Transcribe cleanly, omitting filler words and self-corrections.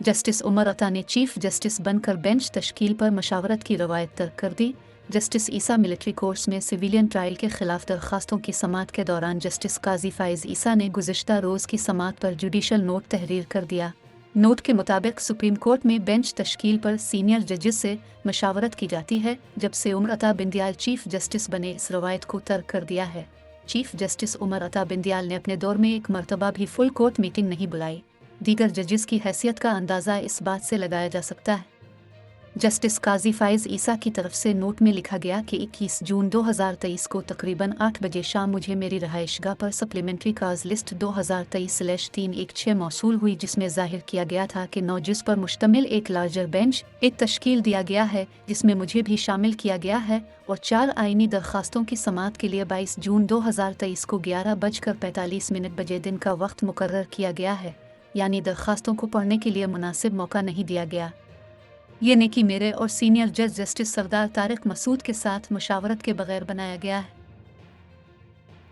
Justice Umar Ata ने chief justice बनकर bench तश्कील पर मशावरत की रवायत तर्क कर दी। जस्टिस ईसा मिलिट्री कोर्ट्स में सिविलियन ट्रायल के खिलाफ दरखास्तों की समाअत के दौरान जस्टिस काजी फाइज ईसा ने गुज़िश्ता रोज़ की समाअत पर जुडिशल नोट तहरीर कर दिया। नोट के मुताबिक सुप्रीम कोर्ट में बेंच तश्कील पर सीनियर जजेस से मशावरत की जाती है। जब से उमर अता बिंदयाल चीफ जस्टिस बने, इस रवायत को तर्क कर दिया है। चीफ जस्टिस उमर अता बिंदयाल ने अपने दौर में एक मरतबा भी फुल कोर्ट मीटिंग नहीं बुलाई। दीगर जजेस की हैसियत का अंदाज़ा इस बात से लगाया जा सकता है। जस्टिस काजी फाइज ईसा की तरफ से नोट में लिखा गया कि 21 जून 2023 को तकरीबन 8 बजे शाम मुझे मेरी रहायशगाह पर सप्लीमेंट्री काज लिस्ट 2023/316 मौसूल हुई, जिसमें जाहिर किया गया था कि 9 जुज़ पर मुश्तमिल एक लार्जर बेंच एक तश्कील दिया गया है, जिसमें मुझे भी शामिल किया गया है, और 4 आइनी दरखास्तों की समाअत के लिए 22 जून 2023 को 11:45 बजे दिन का वक्त मुकर्रर किया गया है। यानी दरखास्तों को पढ़ने के लिए मुनासिब मौका नहीं दिया गया। ये ने कि मेरे और सीनियर जज जस्टिस सरदार तारिक मसूद के साथ मुशावरत के बगैर बनाया गया है।